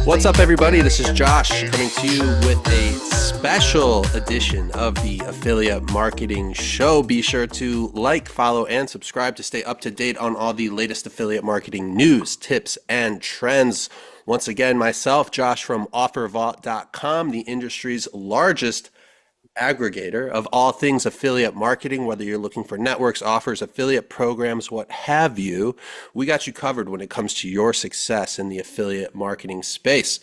What's up, everybody? This is Josh coming to you with a special edition of the Affiliate Marketing Show. Be sure to like, follow, and subscribe to stay up to date on all the latest affiliate marketing news, tips, and trends. Once again, myself, Josh from OfferVault.com, the industry's largest aggregator of all things affiliate marketing, whether you're looking for networks, offers, affiliate programs, what have you. We got you covered when it comes to your success in the affiliate marketing space.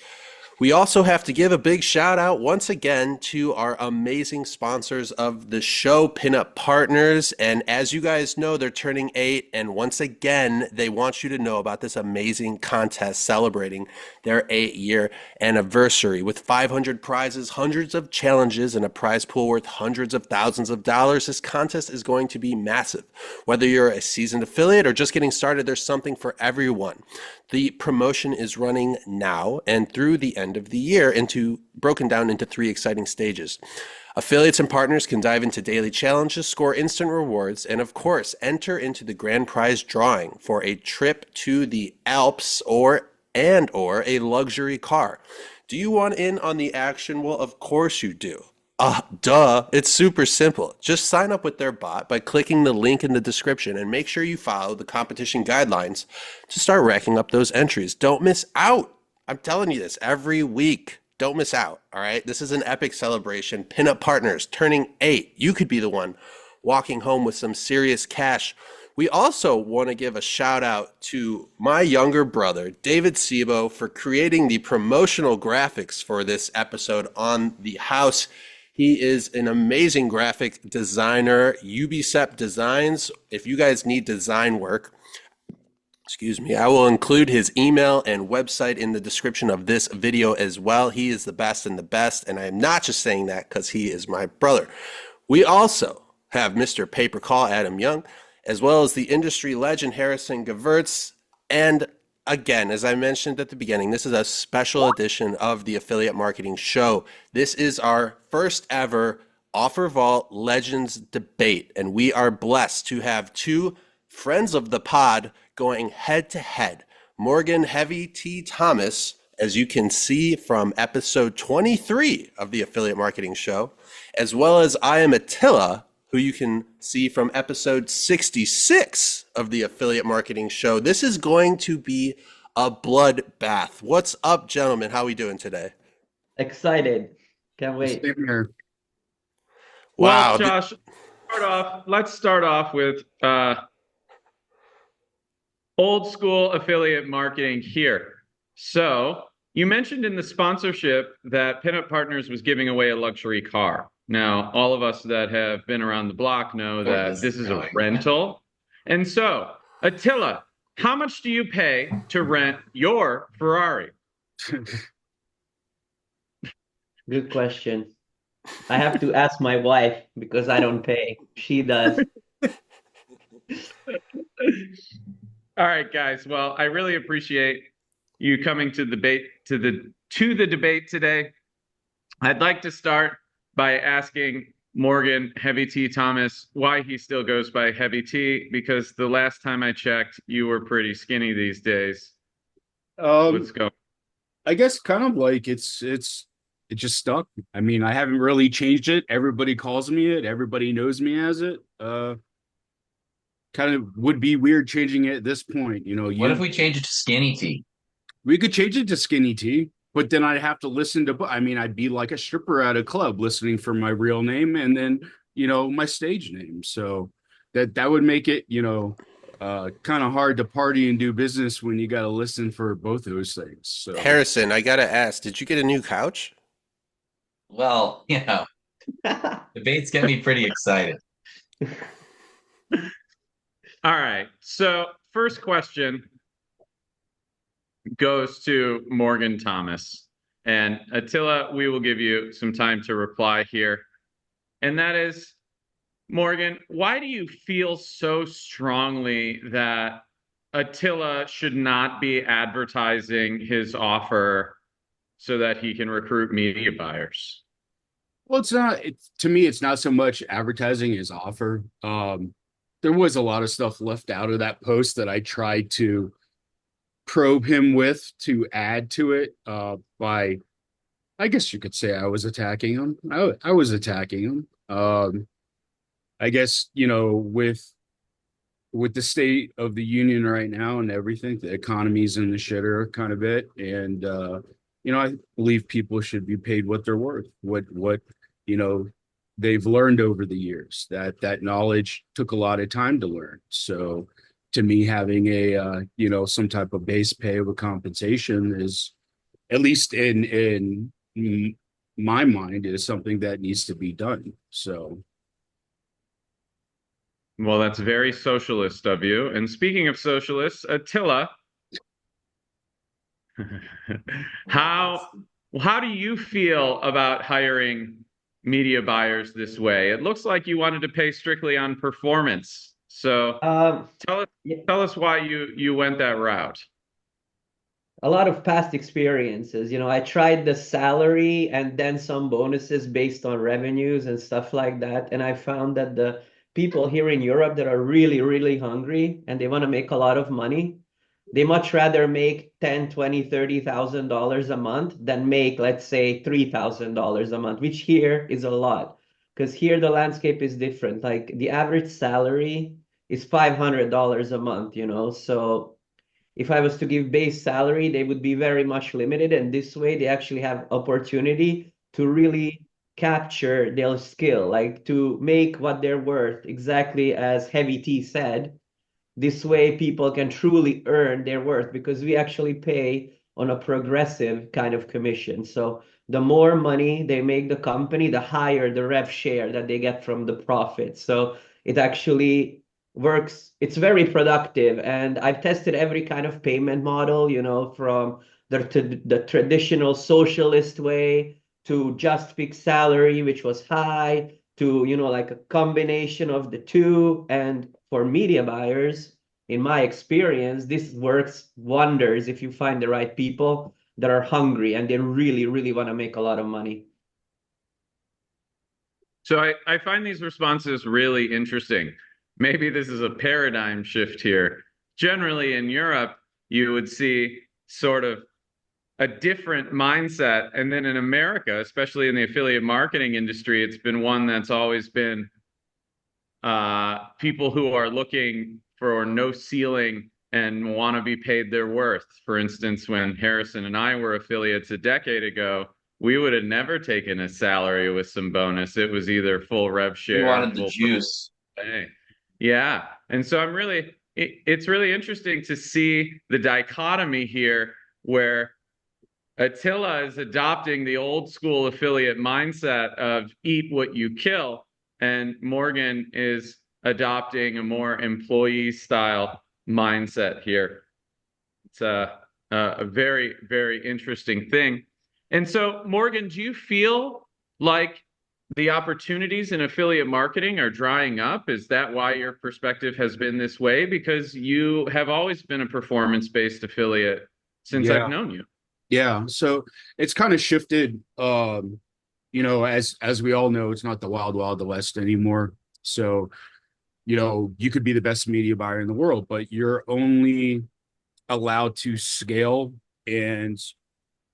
We also have to give a big shout out once again to our amazing sponsors of the show, Pinup Partners. And as you guys know, they're turning 8. And once again, they want you to know about this amazing contest celebrating their 8-year anniversary with 500 prizes, hundreds of challenges, and a prize pool worth hundreds of thousands of dollars. This contest is going to be massive. Whether you're a seasoned affiliate or just getting started, there's something for everyone. The promotion is running now and through the end of the year, broken down into 3 exciting stages. Affiliates and partners can dive into daily challenges, score instant rewards, and of course, enter into the grand prize drawing for a trip to the Alps or a luxury car. Do you want in on the action? Well, of course you do. Duh. It's super simple. Just sign up with their bot by clicking the link in the description and make sure you follow the competition guidelines to start racking up those entries. Don't miss out. I'm telling you this every week. Don't miss out. All right. This is an epic celebration. Pinup Partners turning 8. You could be the one walking home with some serious cash. We also want to give a shout out to my younger brother, David Sebo, for creating the promotional graphics for this episode on the house. He is an amazing graphic designer, Ubisep Designs. If you guys need design work, I will include his email and website in the description of this video as well. He is the best and the best, and I am not just saying that because he is my brother. We also have Mr. Paper Call Adam Young, as well as the industry legend Harrison Gevirtz. And again, as I mentioned at the beginning, this is a special edition of the Affiliate Marketing Show. This is our first ever OfferVault Legends debate, and we are blessed to have 2 friends of the pod going head to head. Morgan HeavyT Thomas, as you can see from episode 23 of the Affiliate Marketing Show, as well as iAmAttila, who you can see from episode 66 of the Affiliate Marketing Show. This is going to be a bloodbath. What's up, gentlemen? How are we doing today? Excited. Can't wait. Same here. Wow. Well, Josh, let's start off with old school affiliate marketing here. So you mentioned in the sponsorship that Pinup Partners was giving away a luxury car. Now, all of us that have been around the block know that this is a rental. And so, Attila, how much do you pay to rent your Ferrari? Good question. I have to ask my wife because I don't pay. She does. All right, guys. Well, I really appreciate you coming to the debate today. I'd like to start by asking Morgan HeavyT Thomas why he still goes by HeavyT, because the last time I checked, you were pretty skinny these days. Let's go. I guess kind of like it just stuck. I mean, I haven't really changed it. Everybody calls me it. Everybody knows me as it. Kind of would be weird changing it at this point. What if we change it to Skinny T? We could change it to Skinny T, but then I'd have to listen to, I'd be like a stripper at a club listening for my real name and then, my stage name. So that would make it, kind of hard to party and do business when you got to listen for both those things. So Harrison, I got to ask, did you get a new couch? Well, debates get me pretty excited. All right. So first question goes to Morgan Thomas. And Attila, we will give you some time to reply here. And that is, Morgan, why do you feel so strongly that Attila should not be advertising his offer so that he can recruit media buyers? Well, to me, it's not so much advertising his offer. There was a lot of stuff left out of that post that I tried to probe him with to add to it by, I guess you could say I was attacking him. I was attacking him. I guess, with the state of the union right now and everything, the economy's in the shitter kind of bit. And, I believe people should be paid what they're worth, what, they've learned over the years. That knowledge took a lot of time to learn. So to me, having some type of base pay of a compensation is, at least in my mind, is something that needs to be done. So. Well, that's very socialist of you. And speaking of socialists, Attila, how how do you feel about hiring media buyers this way? It looks like you wanted to pay strictly on performance. So tell us Yeah, tell us why you went that route. a lot of past experiences. I tried the salary and then some bonuses based on revenues and stuff like that. And I found that the people here in Europe that are really, really hungry and they want to make a lot of money, they much rather make 10, 20, $30,000 a month than make, let's say, $3,000 a month, which here is a lot. Because here the landscape is different. Like the average salary is $500 a month. So if I was to give base salary, they would be very much limited. And this way, they actually have opportunity to really capture their skill, like to make what they're worth, exactly as HeavyT said. This way, people can truly earn their worth because we actually pay on a progressive kind of commission. So the more money they make the company, the higher the rev share that they get from the profit. So it actually works. It's very productive. And I've tested every kind of payment model, from the traditional socialist way to just fixed salary, which was high, to, like a combination of the two. And for media buyers, in my experience, this works wonders if you find the right people that are hungry and they really, really want to make a lot of money. So I find these responses really interesting. Maybe this is a paradigm shift here. Generally in Europe, you would see sort of a different mindset. And then in America, especially in the affiliate marketing industry, it's been one that's always been people who are looking for no ceiling and want to be paid their worth. For instance, when Harrison and I were affiliates a decade ago, we would have never taken a salary with some bonus. It was either full rev We share, wanted the full juice. pay. Yeah. And so it's really interesting to see the dichotomy here where Attila is adopting the old school affiliate mindset of eat what you kill, and Morgan is adopting a more employee style mindset here. It's a very, very interesting thing. And so, Morgan, do you feel like the opportunities in affiliate marketing are drying up? Is that why your perspective has been this way? Because you have always been a performance-based affiliate since I've Yeah. known you. Yeah, so it's kind of shifted. As we all know, it's not the wild, wild west anymore. So, you could be the best media buyer in the world, but you're only allowed to scale and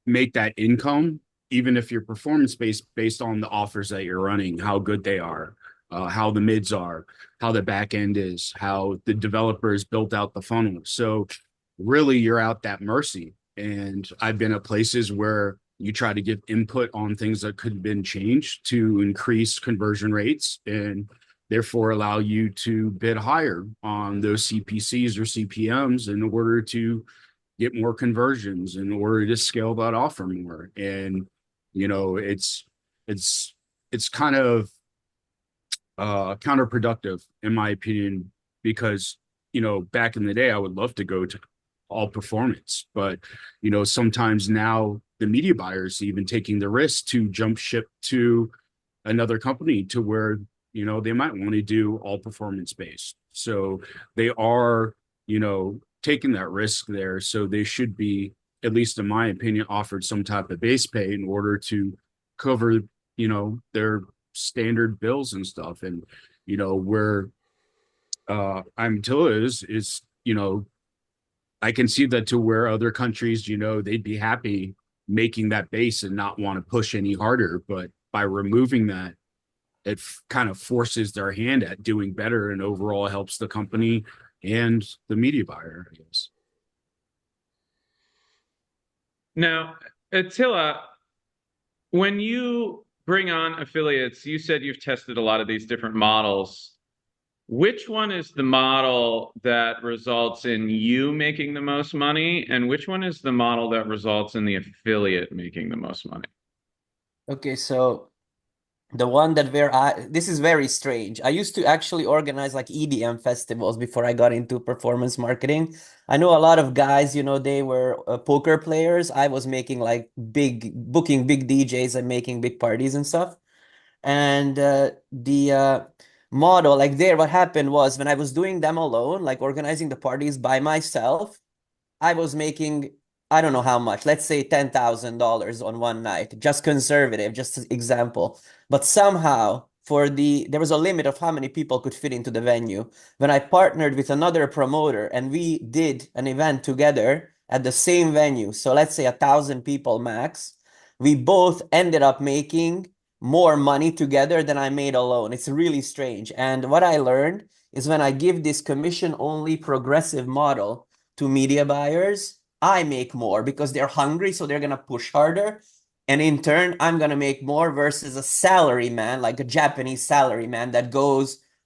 make that income, even if you're performance based on the offers that you're running, how good they are, how the mids are, how the back end is, how the developers built out the funnel. So really you're out that mercy. And I've been at places where you try to give input on things that could have been changed to increase conversion rates and therefore allow you to bid higher on those CPCs or CPMs in order to get more conversions, in order to scale that offer more. And, it's kind of counterproductive in my opinion, because, back in the day, I would love to go to all performance, but, sometimes now the media buyers even taking the risk to jump ship to another company to where, they might want to do all performance based. So they are, taking that risk there. So they should be, at least in my opinion, offered some type of base pay in order to cover, their standard bills and stuff. And, where iAmAttila is, I can see that to where other countries, they'd be happy making that base and not want to push any harder. But by removing that, it kind of forces their hand at doing better and overall helps the company and the media buyer, I guess. Now, Attila, when you bring on affiliates, you said you've tested a lot of these different models. Which one is the model that results in you making the most money, and which one is the model that results in the affiliate making the most money? Okay, so the one that this is very strange. I used to actually organize like EDM festivals before I got into performance marketing. I know a lot of guys, they were poker players. I was making like booking big DJs and making big parties and stuff. And the model, like there, what happened was when I was doing them alone, like organizing the parties by myself, I was making, I don't know how much, let's say $10,000 on one night, just conservative, just an example. But somehow, there was a limit of how many people could fit into the venue. When I partnered with another promoter and we did an event together at the same venue, so let's say 1,000 people max, we both ended up making more money together than I made alone. It's really strange. And what I learned is when I give this commission-only progressive model to media buyers, I make more because they're hungry, so they're gonna push harder. And in turn, I'm gonna make more versus a salary man, like a Japanese salary man that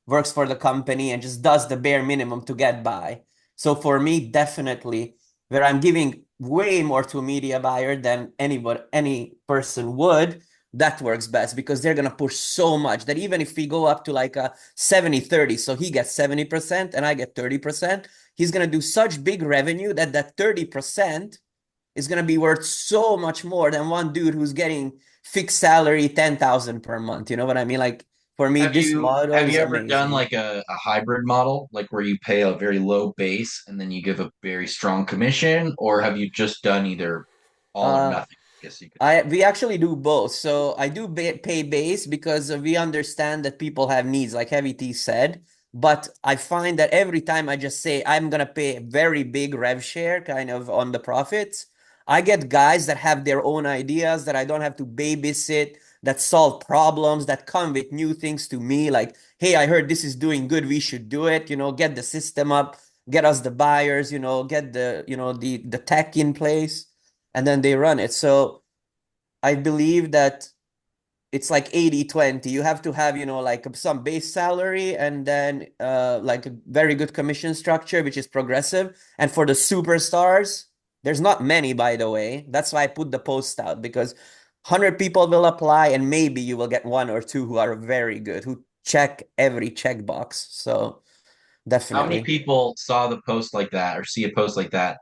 works for the company and just does the bare minimum to get by. So for me, definitely, where I'm giving way more to a media buyer than any person would, that works best because they're gonna push so much that even if we go up to like a 70-30, so he gets 70% and I get 30%, he's going to do such big revenue that 30% is going to be worth so much more than one dude who's getting fixed salary 10,000 per month. You know what I mean? Like for me, this model Have is you ever done amazing. like a hybrid model, like where you pay a very low base and then you give a very strong commission, or have you just done either all or Uh, nothing? I guess you could say. we actually do both. So I do pay base because we understand that people have needs, like HeavyT said. But I find that every time I just say I'm gonna pay a very big rev share kind of on the profits, I get guys that have their own ideas that I don't have to babysit, that solve problems, that come with new things to me, like, hey, I heard this is doing good, we should do it, get the system up, get us the buyers, get the tech in place, and then they run it. So I believe that it's like 80-20. You have to have, like some base salary and then like a very good commission structure, which is progressive. And for the superstars, there's not many, by the way. That's why I put the post out because 100 people will apply and maybe you will get one or two who are very good, who check every checkbox. So How many definitely. people saw the post like that or see a post like that,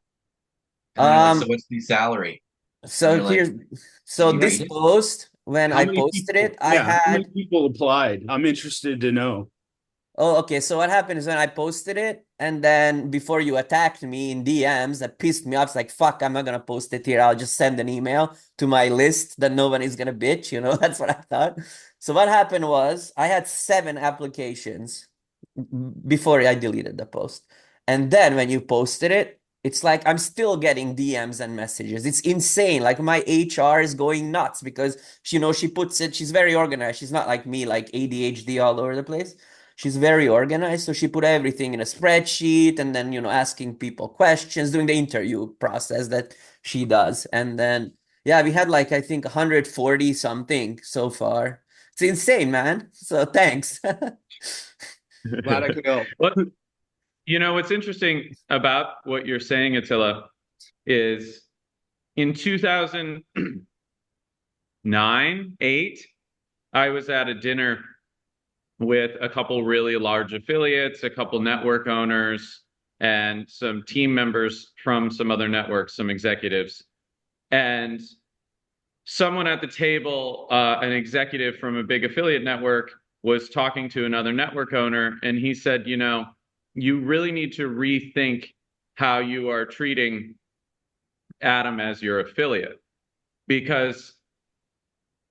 and then they're like, "So Um, what's the salary?" And so you're like, here's "Can so you this read it?" post, when How I many posted people? it, I Yeah, how many had people applied? I'm interested to know. Oh, okay. So what happened is when I posted it, and then before you attacked me in DMs, that pissed me off. It's like, fuck, I'm not gonna post it here. I'll just send an email to my list that no one is gonna bitch. That's what I thought. So what happened was I had 7 applications before I deleted the post. And then when you posted it, it's like I'm still getting DMs and messages. It's insane. Like my HR is going nuts because she puts it, she's very organized. She's not like me, like ADHD all over the place. She's very organized. So she put everything in a spreadsheet and then, asking people questions, doing the interview process that she does. And then, yeah, we had like, I think 140 something so far. It's insane, man. So thanks. Glad I could help. Well, what's interesting about what you're saying, Attila, is in 2009, 8, I was at a dinner with a couple really large affiliates, a couple network owners, and some team members from some other networks, some executives. And someone at the table, an executive from a big affiliate network, was talking to another network owner, and he said, you really need to rethink how you are treating Adam as your affiliate, because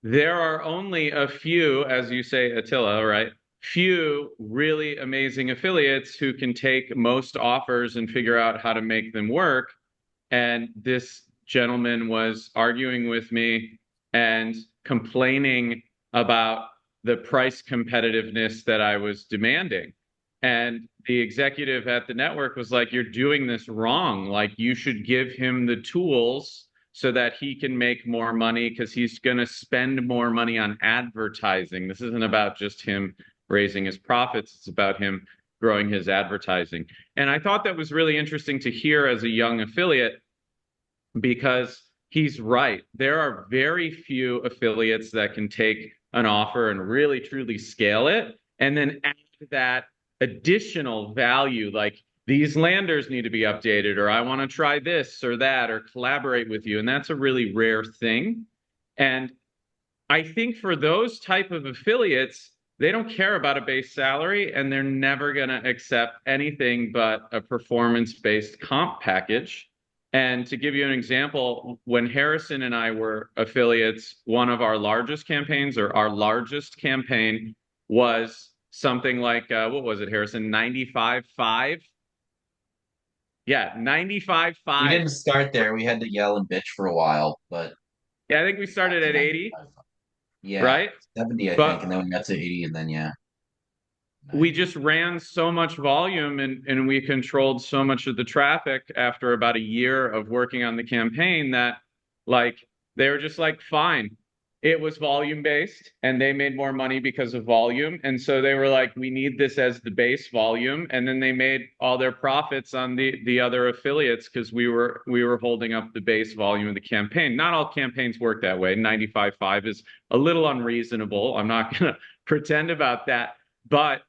there are only a few, as you say, Attila, right? few really amazing affiliates who can take most offers and figure out how to make them work. And this gentleman was arguing with me and complaining about the price competitiveness that I was demanding. And the executive at the network was like, "You're doing this wrong. Like, you should give him the tools so that he can make more money, because he's going to spend more money on advertising. This isn't about just him raising his profits. It's about him growing his advertising." And I thought that was really interesting to hear as a young affiliate, because he's right. There are very few affiliates that can take an offer and really truly scale it, and then add that additional value, like these landers need to be updated, or I want to try this or that, or collaborate with you. And that's a really rare thing. And I think for those type of affiliates, they don't care about a base salary, and they're never going to accept anything but a performance-based comp package. And to give you an example, when Harrison and I were affiliates, one of our largest campaigns, or our largest campaign, was something like, what was it, Harrison? 95.5? Yeah, 95.5. We didn't start there. We had to yell and bitch for a while, but yeah, I think we started at 80, yeah, right? 70, I But think, and then we got to 80, and then yeah. we just ran so much volume, and we controlled so much of the traffic after about a year of working on the campaign, that like they were just like, fine. It was volume based, and they made more money because of volume. And so they were like, we need this as the base volume. And then they made all their profits on the other affiliates, because we were holding up the base volume of the campaign. Not all campaigns work that way. 95.5 is a little unreasonable. I'm not going to pretend about that. But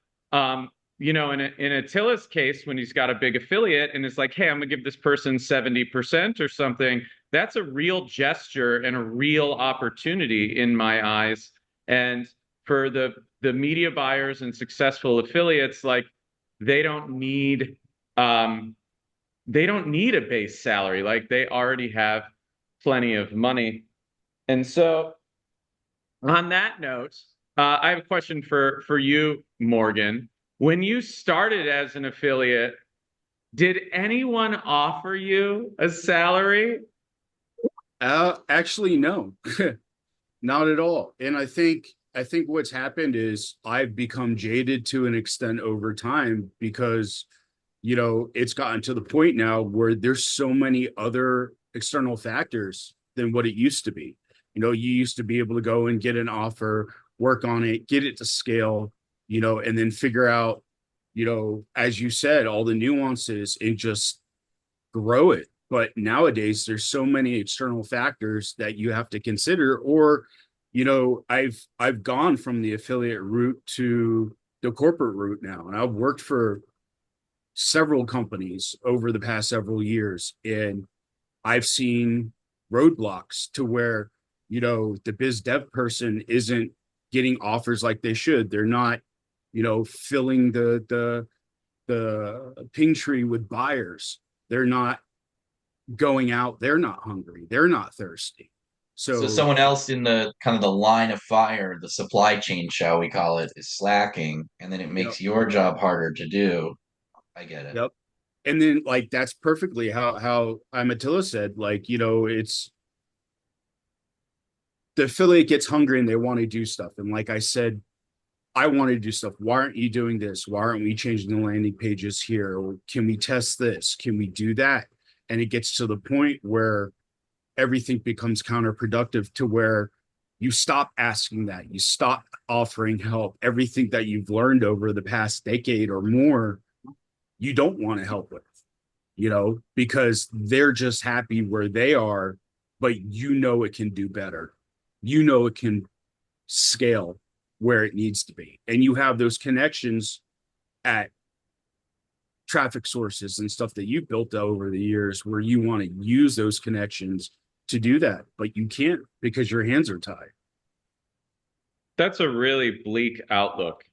you know, in Attila's case, when he's got a big affiliate and it's like, hey, I'm gonna give this person 70% or something, that's a real gesture and a real opportunity in my eyes. And for the media buyers and successful affiliates, like they don't need a base salary. Like they already have plenty of money. And so on that note, I have a question for you, Morgan. When you started as an affiliate, did anyone offer you a salary? Actually, no, not at all. And I think what's happened is I've become jaded to an extent over time, because, you know, it's gotten to the point now where there's so many other external factors than what it used to be. You know, you used to be able to go and get an offer, work on it, get it to scale, you know, and then figure out, you know, as you said, all the nuances and just grow it. But nowadays, there's so many external factors that you have to consider. Or, you know, I've gone from the affiliate route to the corporate route now, and I've worked for several companies over the past several years, and I've seen roadblocks to where, you know, the biz dev person isn't getting offers like they should. They're not, you know, filling the ping tree with buyers. They're not going out. They're not hungry. They're not thirsty. So someone else in the kind of the line of fire, the supply chain, shall we call it, is slacking, and then it makes your job harder to do. I get it. Yep. And then like that's perfectly how iAmAttila said, like, you know, it's the affiliate gets hungry and they want to do stuff. And like I said, I want to do stuff. Why aren't you doing this? Why aren't we changing the landing pages here? Or can we test this? Can we do that? And it gets to the point where everything becomes counterproductive, to where you stop asking that. You stop offering help. Everything that you've learned over the past decade or more, you don't want to help with, you know, because they're just happy where they are, but you know it can do better. You know it can scale where it needs to be. And you have those connections at traffic sources and stuff that you've built over the years, where you want to use those connections to do that, but you can't because your hands are tied. That's a really bleak outlook.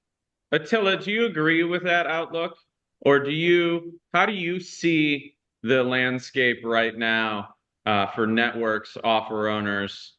Attila, do you agree with that outlook? Or how do you see the landscape right now for networks, offer owners?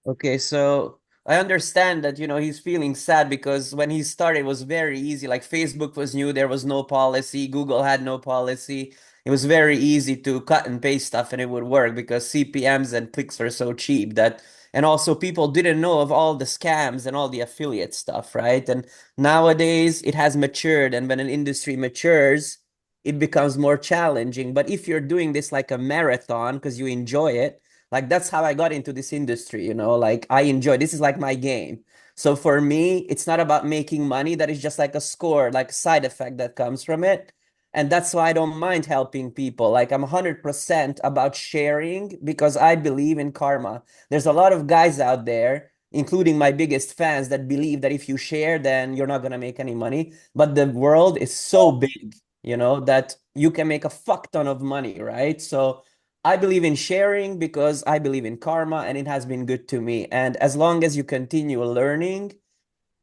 Okay, so I understand that, he's feeling sad because when he started, it was very easy. Like Facebook was new, there was no policy, Google had no policy. It was very easy to cut and paste stuff and it would work because CPMs and clicks were so cheap that, and also people didn't know of all the scams and all the affiliate stuff, right? And nowadays it has matured, and when an industry matures, it becomes more challenging. But if you're doing this like a marathon because you enjoy it, like that's how I got into this industry, like I enjoy this is like my game. So for me, it's not about making money. That is just like a score, like a side effect that comes from it. And that's why I don't mind helping people. Like I'm 100% about sharing because I believe in karma. There's a lot of guys out there, including my biggest fans, that believe that if you share, then you're not going to make any money. But the world is so big, that you can make a fuck ton of money, right? So I believe in sharing because I believe in karma and it has been good to me. And as long as you continue learning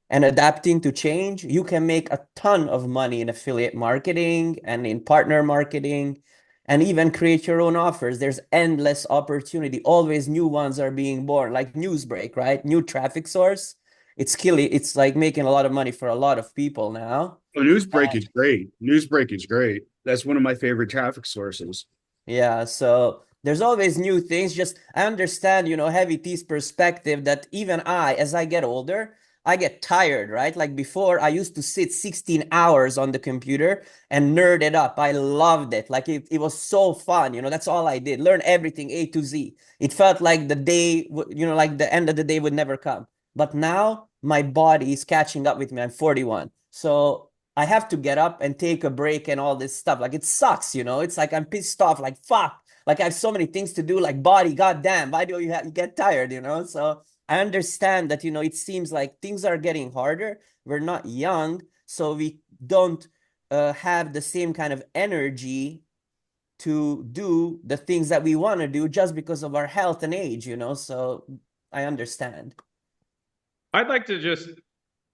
and adapting to change, you can make a ton of money in affiliate marketing and in partner marketing and even create your own offers. There's endless opportunity. Always new ones are being born, like Newsbreak, right? New traffic source. It's killing. It's like making a lot of money for a lot of people now. Oh, Newsbreak is great. Newsbreak is great. That's one of my favorite traffic sources. Yeah, so there's always new things. Just I understand, Heavy T's perspective that even as I get older, I get tired, right? Like before, I used to sit 16 hours on the computer and nerd it up. I loved it. Like it was so fun, that's all I did. Learn everything A to Z. It felt like the day, like the end of the day would never come. But now my body is catching up with me. I'm 41. So I have to get up and take a break and all this stuff. Like it sucks, It's like I'm pissed off, like fuck. Like I have so many things to do, like body, goddamn, why do you get tired, So I understand that, it seems like things are getting harder. We're not young, so we don't have the same kind of energy to do the things that we want to do just because of our health and age, So I understand. I'd like to just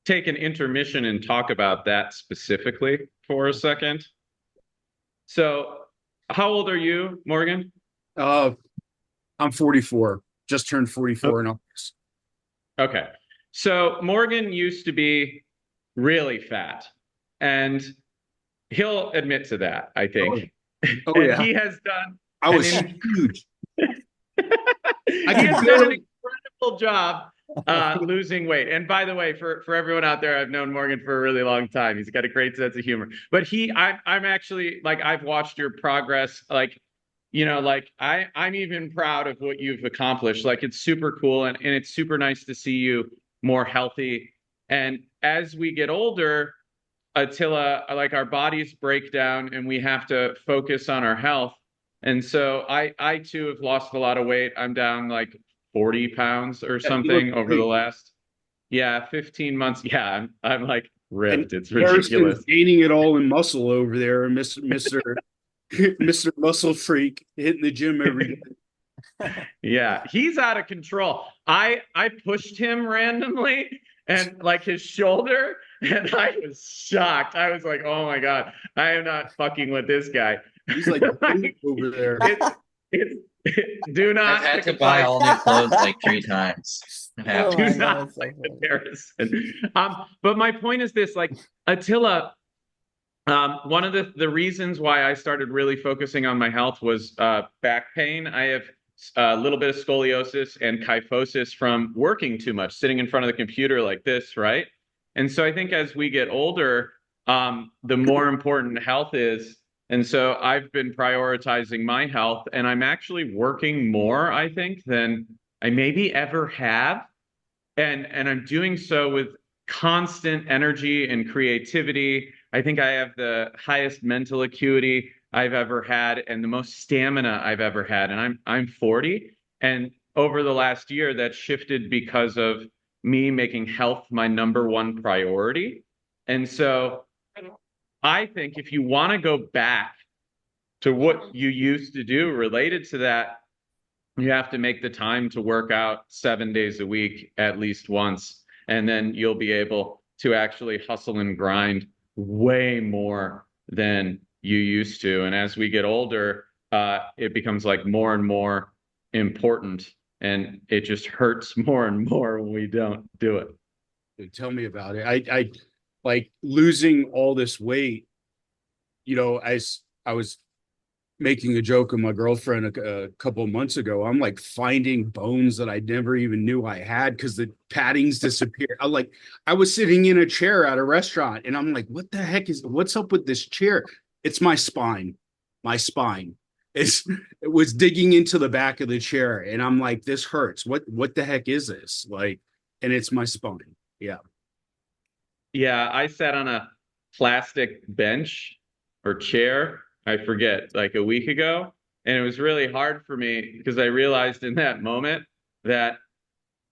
take an intermission and talk about that specifically for a second. So, how old are you, Morgan? I'm 44. Just turned 44 in August. Okay. So Morgan used to be really fat, and he'll admit to that, I think. Oh, and yeah. he has done I was huge. he has done an incredible job losing weight. And by the way, for everyone out there, I've known Morgan for a really long time. He's got a great sense of humor. But I'm actually like, I've watched your progress. Like, like I'm even proud of what you've accomplished. Like it's super cool, and it's super nice to see you more healthy. And as we get older, Attila, like our bodies break down and we have to focus on our health. And so I too have lost a lot of weight. I'm down like 40 pounds or something over the last 15 months. Yeah, I'm like ripped. It's ridiculous. Harrison's gaining it all in muscle over there, and Mr. Mr. Muscle Freak hitting the gym every day. Yeah, he's out of control. I pushed him randomly and like his shoulder, and I was shocked. I was like, oh my God, I am not fucking with this guy. He's like over there. Do not. I've had to buy all new clothes like 3 times. Do not like the Harrison. But my point is this: like Attila, one of the reasons why I started really focusing on my health was back pain. I have a little bit of scoliosis and kyphosis from working too much, sitting in front of the computer like this, right? And so I think as we get older, the more important health is. And so I've been prioritizing my health, and I'm actually working more, I think, than I maybe ever have. And I'm doing so with constant energy and creativity. I think I have the highest mental acuity I've ever had and the most stamina I've ever had. And I'm 40. And over the last year, that shifted because of me making health my number one priority. And so I think if you want to go back to what you used to do related to that, you have to make the time to work out 7 days a week at least once. And then you'll be able to actually hustle and grind way more than you used to. And as we get older, it becomes like more and more important and it just hurts more and more when we don't do it. Dude, tell me about it. I like losing all this weight. As I was making a joke with my girlfriend a couple of months ago, I'm like finding bones that I never even knew I had because the padding's disappeared. I was sitting in a chair at a restaurant and I'm like, what's up with this chair? It's my spine. My spine. It was digging into the back of the chair and I'm like, this hurts. What the heck is this? And it's my spine. Yeah. Yeah, I sat on a plastic bench or chair, I forget, like a week ago. And it was really hard for me because I realized in that moment that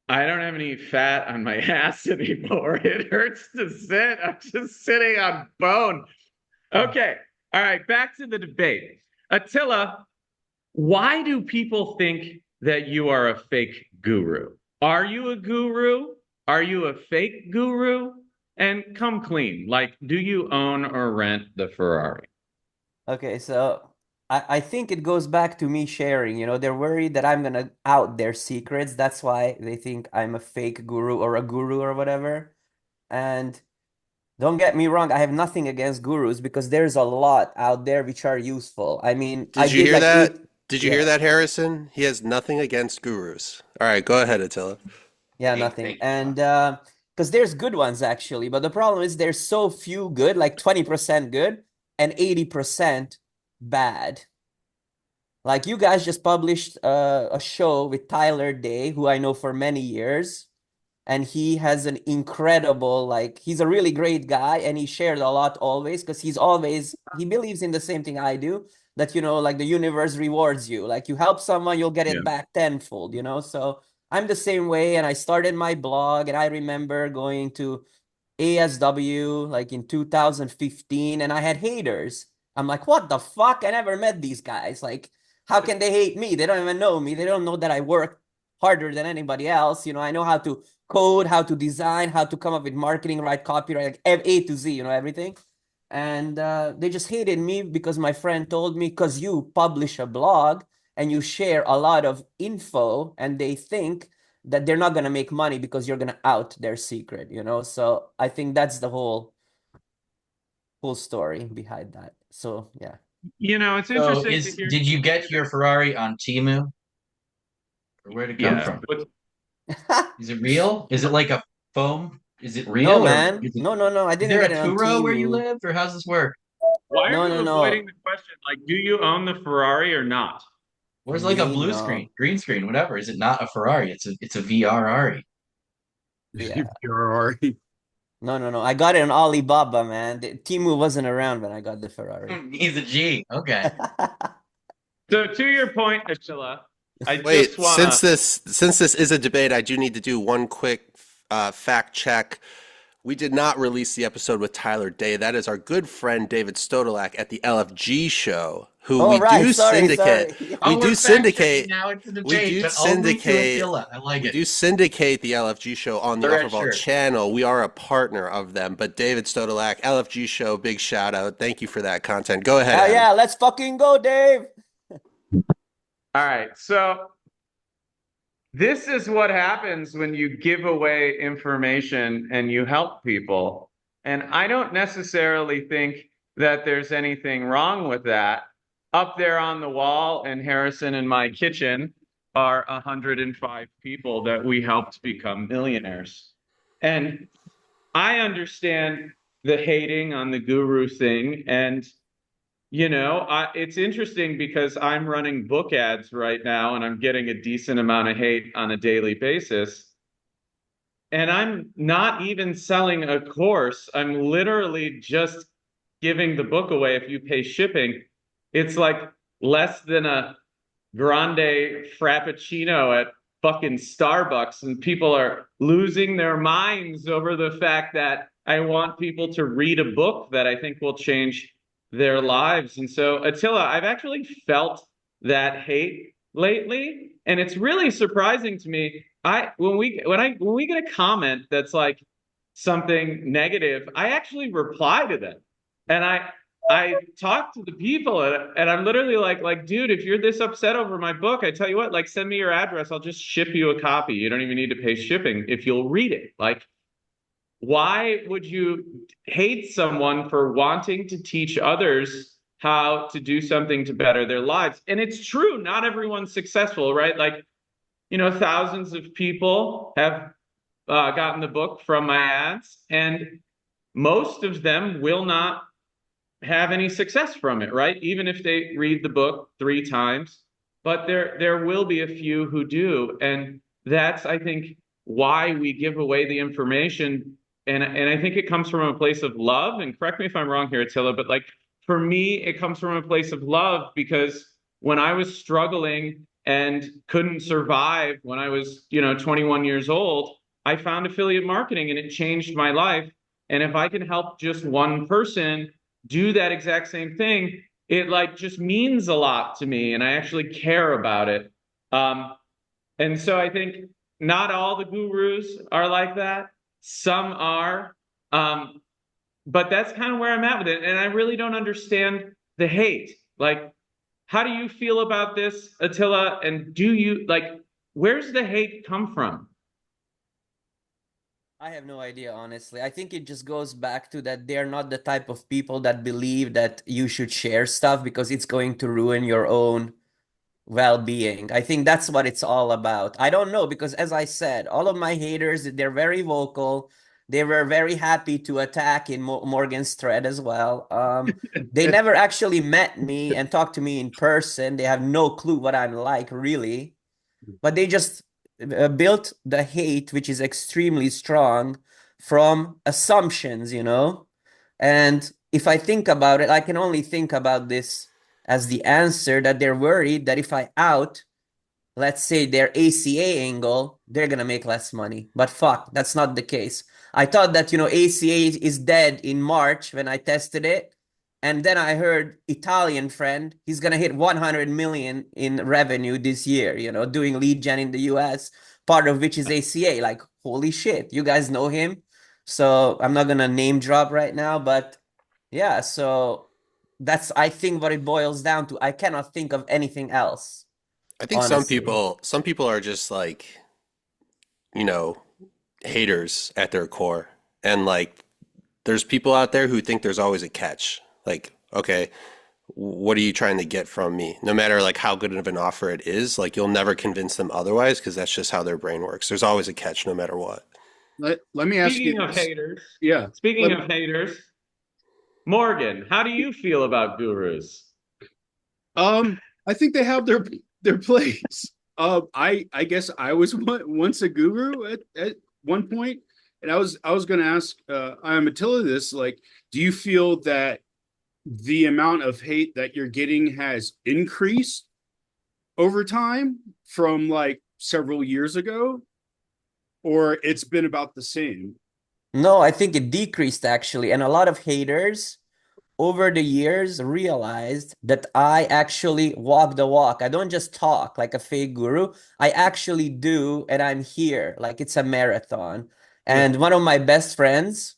I don't have any fat on my ass anymore. It hurts to sit. I'm just sitting on bone. Okay. All right. Back to the debate. Attila, why do people think that you are a fake guru? Are you a guru? Are you a fake guru? And come clean. Like, do you own or rent the Ferrari? Okay, so I think it goes back to me sharing. They're worried that I'm gonna out their secrets. That's why they think I'm a fake guru or a guru or whatever. And don't get me wrong, I have nothing against gurus because there's a lot out there which are useful. I mean, I Did you did hear like that? eight, Did you yeah, hear that, Harrison? He has nothing against gurus. All right, go ahead, Attila. yeah, Hey, nothing. thank you. And because there's good ones actually, but the problem is there's so few good, like 20% good and 80% bad. Like you guys just published a show with Tyler Day, who I know for many years, and he has an incredible, like he's a really great guy, and he shared a lot always because he believes in the same thing I do, that like the universe rewards you. Like you help someone, you'll get Yeah. it back tenfold, So I'm the same way, and I started my blog, and I remember going to ASW like in 2015, and I had haters. I'm like, what the fuck? I never met these guys. Like, how can they hate me? They don't even know me. They don't know that I work harder than anybody else. I know how to code, how to design, how to come up with marketing, write copyright, like A to Z, everything. And they just hated me because my friend told me, because you publish a blog and you share a lot of info, and they think that they're not going to make money because you're going to out their secret, So I think that's the whole story behind that. So, yeah. It's So interesting to hear. did you get your Ferrari on Temu? Or where'd it come Yeah. from? Is it real? Is it like a foam? Is it No, real or man. is it, No. I is didn't there get a it on Turo where you Temu. live or how's this work? Why are No. you avoiding the question? Like, do you own the Ferrari or not? Where's like a Me, blue screen, no. green screen, whatever? Is it not a Ferrari? It's a VRRE. Yeah. Ferrari. No. I got it on Alibaba, man. Temu wasn't around when I got the Ferrari. He's a G. Okay. So to your point, Attila, I Wait, just wanna. since this is a debate, I do need to do one quick fact check. We did not release the episode with Tyler Day. That is our good friend David Stodolak at the LFG show, who Oh, we right. do Sorry. syndicate. Yeah. We Oh, do we're syndicate. fact-checking now. It's a We debate, do but only to syndicate. Attila. I like We it. do syndicate the LFG show on the The red OfferVault shirt. channel. We are a partner of them. But David Stodolak, LFG show, big shout out. Thank you for that content. Go ahead, Adam. Yeah, let's fucking go, Dave. All right. So this is what happens when you give away information and you help people. And I don't necessarily think that there's anything wrong with that. Up there on the wall in Harrison and my kitchen are 105 people that we helped become millionaires. And I understand the hating on the guru thing. And it's interesting because I'm running book ads right now and I'm getting a decent amount of hate on a daily basis. And I'm not even selling a course. I'm literally just giving the book away. If you pay shipping, it's like less than a grande frappuccino at fucking Starbucks. And people are losing their minds over the fact that I want people to read a book that I think will change their lives. And so, Attila, I've actually felt that hate lately, and it's really surprising to me. When we get a comment that's like something negative, I actually reply to them, and I talk to the people and I'm literally like, dude, if you're this upset over my book, I tell you what, like, send me your address. I'll just ship you a copy. You don't even need to pay shipping if you'll read it. Like, why would you hate someone for wanting to teach others how to do something to better their lives? And it's true, not everyone's successful, right? Like, thousands of people have gotten the book from my ads, and most of them will not have any success from it, right? Even if they read the book 3 times, but there will be a few who do, and that's, I think, why we give away the information. And I think it comes from a place of love. And correct me if I'm wrong here, Attila, but like for me, it comes from a place of love because when I was struggling and couldn't survive when I was, 21 years old, I found affiliate marketing and it changed my life. And if I can help just one person do that exact same thing, it like just means a lot to me and I actually care about it. And so I think not all the gurus are like that. Some are. But that's kind of where I'm at with it. And I really don't understand the hate. Like, how do you feel about this, Attila? And do you like, where's the hate come from? I have no idea, honestly. I think it just goes back to that they're not the type of people that believe that you should share stuff because it's going to ruin your own well-being. I think that's what it's all about. I don't know, because as I said, all of my haters, they're very vocal. They were very happy to attack in Morgan's thread as well. They never actually met me and talked to me in person. They have no clue what I'm like, really. But they just built the hate, which is extremely strong, from assumptions, And if I think about it, I can only think about this as the answer, that they're worried that if I out, let's say, their ACA angle, they're going to make less money. But fuck, that's not the case. I thought that, ACA is dead in March when I tested it. And then I heard Italian friend, he's going to hit 100 million in revenue this year, doing lead gen in the US, part of which is ACA. Like, holy shit, you guys know him. So I'm not going to name drop right now, but yeah, so that's, I think, what it boils down to. I cannot think of anything else, I think honestly. some people are just like, you know, haters at their core. And like there's people out there who think there's always a catch. Like, okay, what are you trying to get from me? No matter like how good of an offer it is, like you'll never convince them otherwise because that's just how their brain works. There's always a catch no matter what. Let me ask Speaking you of this. haters, Yeah. speaking of haters, Morgan, how do you feel about gurus? I think they have their place. I guess I was once a guru at one point, and I was going to ask iAmAttila this. Like, do you feel that the amount of hate that you're getting has increased over time from like several years ago, or it's been about the same? No, I think it decreased actually. And a lot of haters over the years realized that I actually walk the walk. I don't just talk like a fake guru. I actually do, and I'm here. Like it's a marathon. And one of my best friends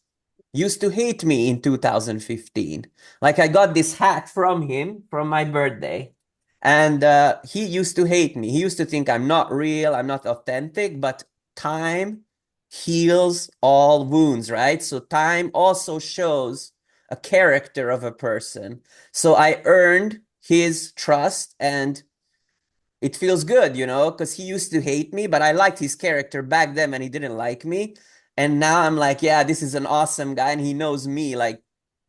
used to hate me in 2015. Like I got this hat from him from my birthday. And he used to hate me. He used to think I'm not real, I'm not authentic, but time heals all wounds, right? So time also shows a character of a person. So I earned his trust and it feels good, because he used to hate me, but I liked his character back then and he didn't like me. And now I'm like, yeah, this is an awesome guy and he knows me like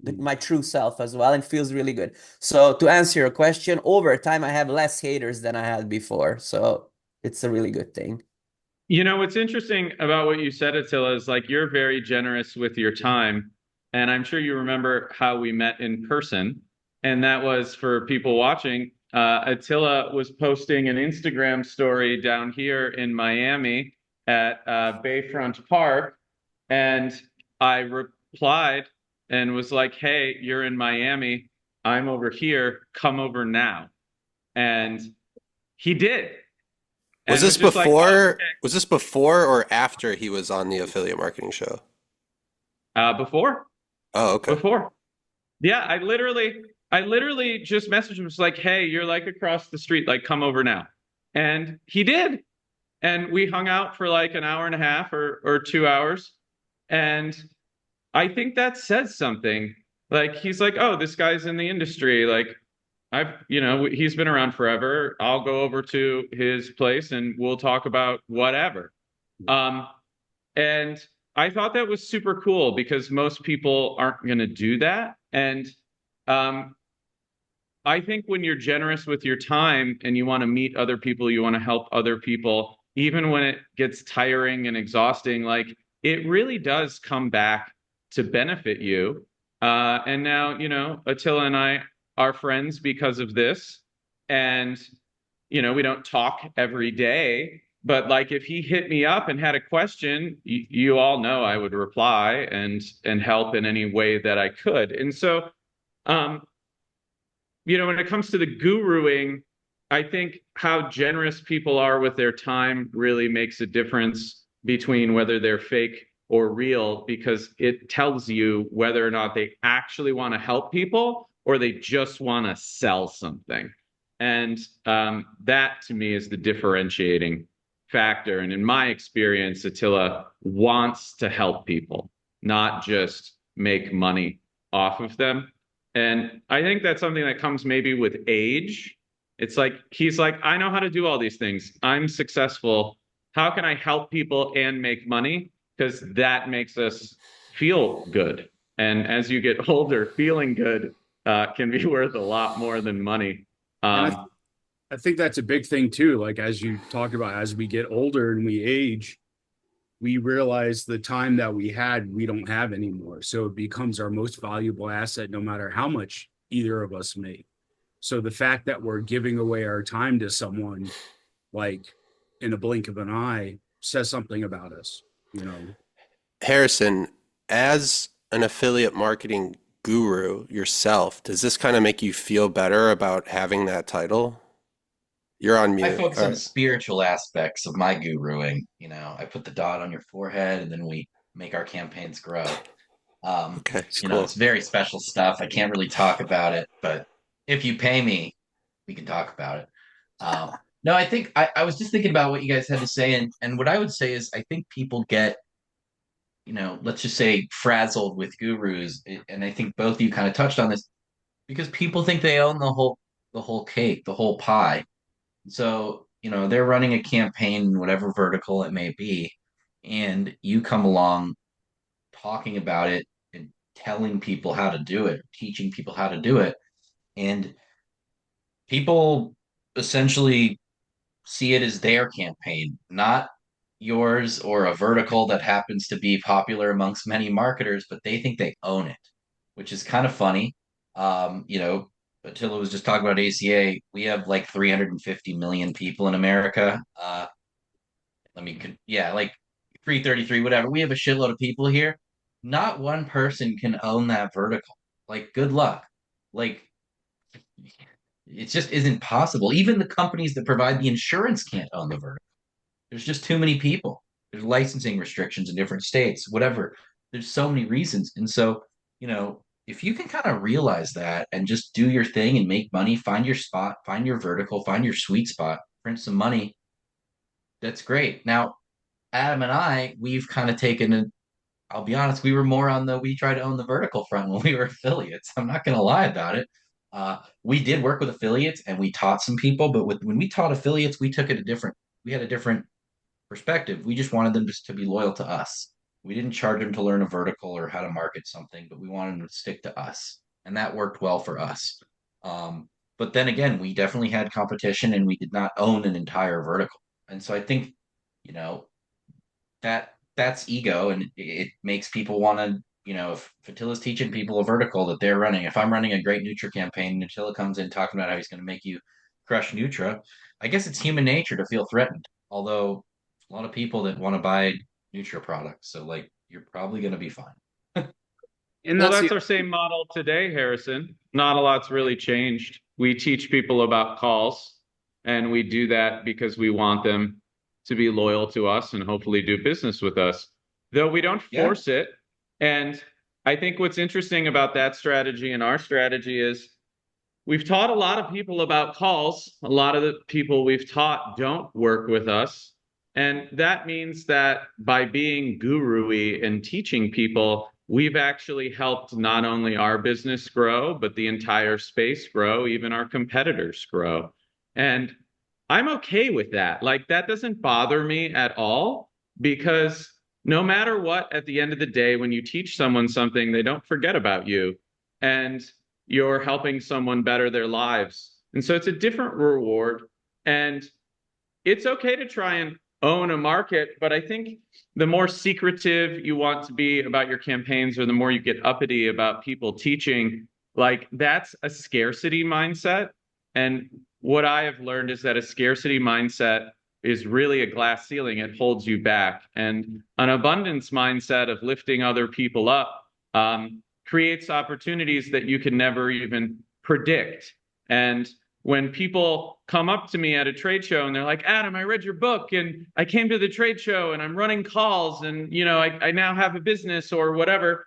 my true self as well and feels really good. So to answer your question, over time, I have less haters than I had before. So it's a really good thing. What's interesting about what you said, Attila, is like you're very generous with your time. And I'm sure you remember how we met in person. And that was for people watching. Attila was posting an Instagram story down here in Miami at Bayfront Park. And I replied and was like, hey, you're in Miami. I'm over here. Come over now. And he did. Was And this just like, before okay. was this before or after he was on the affiliate marketing show? Before. Oh, okay. Before. Yeah, I literally just messaged him. It's like, hey, you're like across the street, like come over now. And he did. And we hung out for like an hour and a half or 2 hours. And I think that says something. Like he's like, oh, this guy's in the industry. Like he's been around forever. I'll go over to his place and we'll talk about whatever. Um, and I thought that was super cool because most people aren't going to do that. And um, I think when you're generous with your time and you want to meet other people, you want to help other people, even when it gets tiring and exhausting, like it really does come back to benefit you. And now, Attila and I are friends because of this. And, we don't talk every day, but like if he hit me up and had a question, you all know I would reply and help in any way that I could. And so, um, when it comes to the guruing, I think how generous people are with their time really makes a difference between whether they're fake or real, because it tells you whether or not they actually want to help people or they just want to sell something. And that to me is the differentiating factor. And in my experience, Attila wants to help people, not just make money off of them. And I think that's something that comes maybe with age. It's like he's like, I know how to do all these things. I'm successful. How can I help people and make money? Because that makes us feel good. And as you get older, feeling good can be worth a lot more than money. And I think that's a big thing too. Like as you talk about, as we get older and we age, we realize the time that we had, we don't have anymore. So it becomes our most valuable asset, no matter how much either of us make. So the fact that we're giving away our time to someone, like in a blink of an eye, says something about us, Harrison, as an affiliate marketing guru yourself, does this kind of make you feel better about having that title? You're on I mute. focus All on the right. spiritual aspects of my guruing. I put the dot on your forehead and then we make our campaigns grow. Okay, it's cool. It's very special stuff. I can't really talk about it, but if you pay me, we can talk about it. No, I think I was just thinking about what you guys had to say, and what I would say is I think people get, let's just say frazzled with gurus, and I think both of you kind of touched on this because people think they own the whole cake, the whole pie. So, they're running a campaign in whatever vertical it may be, and you come along talking about it and telling people how to do it, teaching people how to do it. And people essentially see it as their campaign, not yours or a vertical that happens to be popular amongst many marketers, but they think they own it, which is kind of funny. Attila was just talking about ACA. We have like 350 million people in America. Like 333, whatever. We have a shitload of people here. Not one person can own that vertical. Like, good luck. Like, it just isn't possible. Even the companies that provide the insurance can't own the vertical. There's just too many people. There's licensing restrictions in different states, whatever. There's so many reasons. And so, if you can kind of realize that and just do your thing and make money, find your spot, find your vertical, find your sweet spot, print some money, that's great. Now, Adam and I, we've kind of taken a, I'll be honest, we try to own the vertical front when we were affiliates. I'm not going to lie about it. We did work with affiliates and we taught some people, but when we taught affiliates, we had a different perspective. We just wanted them just to be loyal to us. We didn't charge them to learn a vertical or how to market something, but we wanted them to stick to us. And that worked well for us. But then again, we definitely had competition and we did not own an entire vertical. And so I think, you know, that's ego and it makes people want to, if Attila's teaching people a vertical that they're running, if I'm running a great Nutra campaign and Attila comes in talking about how he's going to make you crush Nutra, I guess it's human nature to feel threatened. Although a lot of people that want to buy Nutra products, so like you're probably going to be fine. And Well, that's that's the our same model today, Harrison. Not a lot's really changed. We teach people about calls, and we do that because we want them to be loyal to us and hopefully do business with us. Though we don't Yeah. force it. And I think what's interesting about that strategy and our strategy is we've taught a lot of people about calls. A lot of the people we've taught don't work with us. And that means that by being guru-y and teaching people, we've actually helped not only our business grow, but the entire space grow, even our competitors grow. And I'm okay with that. Like, that doesn't bother me at all, because no matter what, at the end of the day, when you teach someone something, they don't forget about you. And you're helping someone better their lives. And so it's a different reward. And it's okay to try and own a market, but I think the more secretive you want to be about your campaigns, or the more you get uppity about people teaching, like, that's a scarcity mindset. And what I have learned is that a scarcity mindset is really a glass ceiling. It holds you back. And an abundance mindset of lifting other people up creates opportunities that you can never even predict. And when people come up to me at a trade show and they're like, Adam, I read your book and I came to the trade show and I'm running calls and, you know, I now have a business or whatever,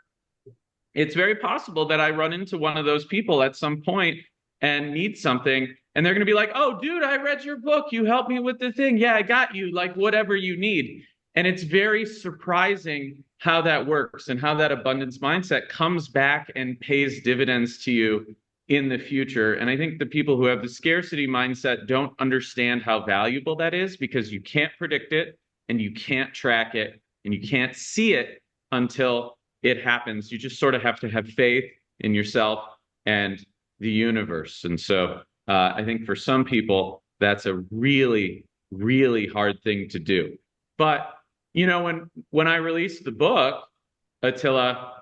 it's very possible that I run into one of those people at some point and need something. And they're going to be like, oh, dude, I read your book. You helped me with the thing. Yeah, I got you. Like, whatever you need. And it's very surprising how that works and how that abundance mindset comes back and pays dividends to you in the future. And I think the people who have the scarcity mindset don't understand how valuable that is, because you can't predict it and you can't track it and you can't see it until it happens. You just sort of have to have faith in yourself and the universe. And so I think for some people, that's a really, really hard thing to do. But, you know, when I released the book, Attila,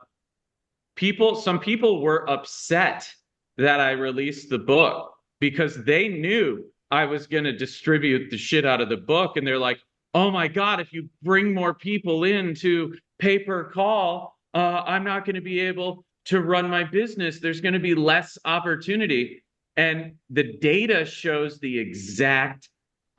some people were upset that I released the book, because they knew I was going to distribute the shit out of the book. And they're like, oh my God, if you bring more people in to pay per call, I'm not going to be able to run my business. There's going to be less opportunity. And the data shows the exact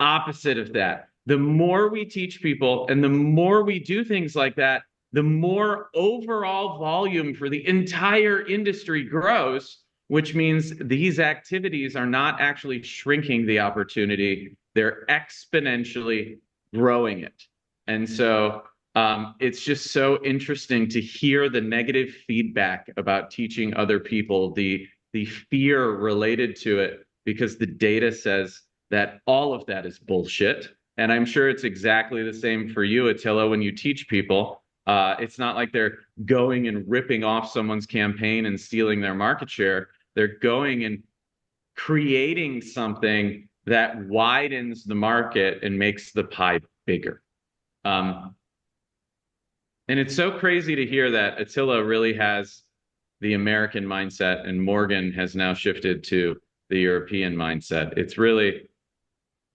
opposite of that. The more we teach people and the more we do things like that, the more overall volume for the entire industry grows, which means these activities are not actually shrinking the opportunity, they're exponentially growing it. And so it's just so interesting to hear the negative feedback about teaching other people, the fear related to it, because the data says that all of that is bullshit. And I'm sure it's exactly the same for you, Attila, when you teach people. It's not like they're going and ripping off someone's campaign and stealing their market share. They're going and creating something that widens the market and makes the pie bigger. And it's so crazy to hear that Attila really has the American mindset and Morgan has now shifted to the European mindset. It's really,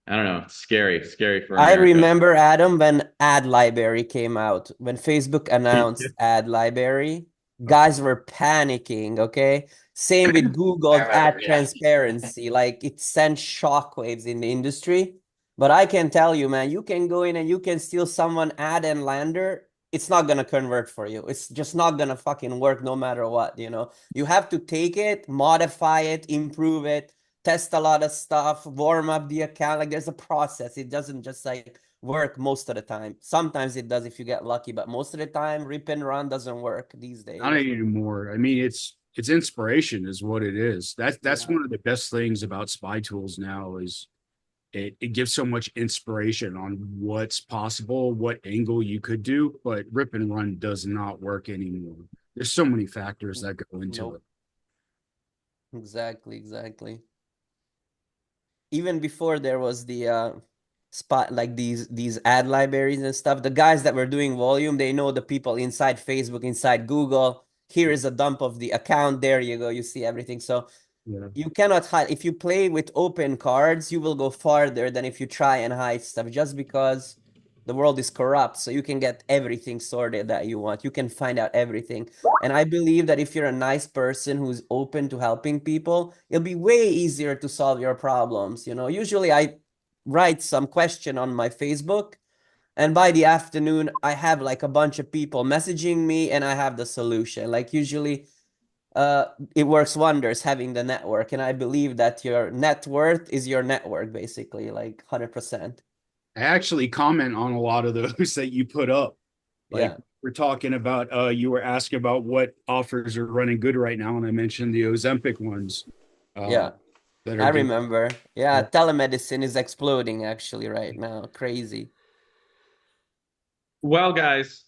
I don't know, it's scary for America. I remember, Adam, when Ad Library came out, when Facebook announced Ad Library, guys were panicking, okay? Same with Google's ad transparency. Like, it sent shockwaves in the industry. But I can tell you, man, you can go in and you can steal someone ad and lander. It's not going to convert for you. It's just not going to fucking work no matter what, you know? You have to take it, modify it, improve it, test a lot of stuff, warm up the account. Like, there's a process. It doesn't just like work most of the time. Sometimes it does if you get lucky, but most of the time, rip and run doesn't work these days. Not anymore. I mean, it's inspiration is what it is. That's one of the best things about spy tools now is it gives so much inspiration on what's possible, what angle you could do, but rip and run does not work anymore. There's so many factors that go into it. Exactly. Even before there was the spot, like these ad libraries and stuff, the guys that were doing volume, they know the people inside Facebook, inside Google. Here is a dump of the account. There you go. You see everything. So you cannot hide. If you play with open cards, you will go farther than if you try and hide stuff, just because the world is corrupt. So you can get everything sorted that you want. You can find out everything. And I believe that if you're a nice person who's open to helping people, it'll be way easier to solve your problems. You know, usually I write some question on my Facebook And by the afternoon, I have like a bunch of people messaging me and I have the solution. Like usually it works wonders having the network. And I believe that your net worth is your network, basically, like 100%. I actually comment on a lot of those that you put up. Like Yeah. we're talking about, you were asking about what offers are running good right now. And I mentioned the Ozempic ones. Yeah. That I are doing- remember. Yeah, telemedicine is exploding actually right now. Crazy. Well, guys,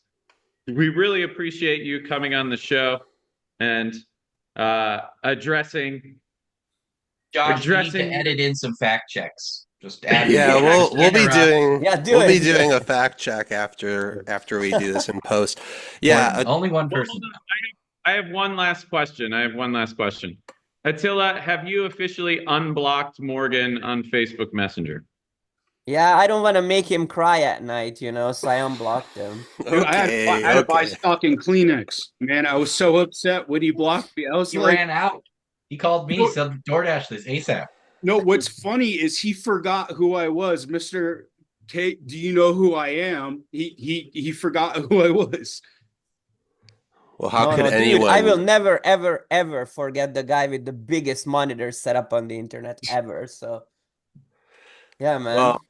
we really appreciate you coming on the show and addressing. Josh, you need to Addressing- edit in some fact checks. Just add. Yeah, we'll be doing Yeah, do we'll be it. doing a fact check after we do this in post. Yeah, Only one Well, person. hold on. I have one last question. Attila, have you officially unblocked Morgan on Facebook Messenger? Yeah, I don't want to make him cry at night, you know, so I unblocked him. Dude, I had to buy okay. stock in Kleenex. Man, I was so upset when he blocked me. I was He like, ran out. He called me, said DoorDash this ASAP. no, what's funny is he forgot who I was. Mr. K, do you know who I am? He forgot who I was. Well, how No, could no, dude, anyone? I will never, ever, ever forget the guy with the biggest monitor set up on the internet ever. So, yeah, man. Well,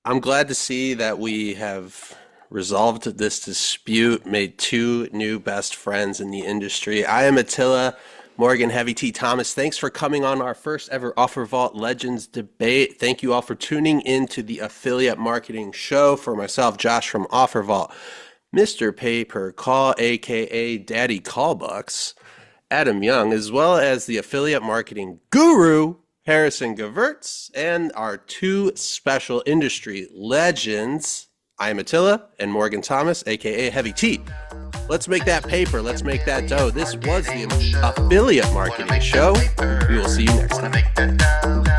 I'm glad to see that we have resolved this dispute, made two new best friends in the industry. iAmAttila, Morgan HeavyT Thomas, thanks for coming on our first ever OfferVault Legends debate. Thank you all for tuning in to the Affiliate Marketing Show. For myself, Josh from OfferVault, Mr. Pay Per Call, aka Daddy Callbucks, Adam Young, as well as the affiliate marketing guru, Harrison Gevirtz, and our two special industry legends, iAmAttila and Morgan Thomas, aka HeavyT. Let's make that paper. Let's make that dough. This was the Affiliate Marketing Show. We will see you next time.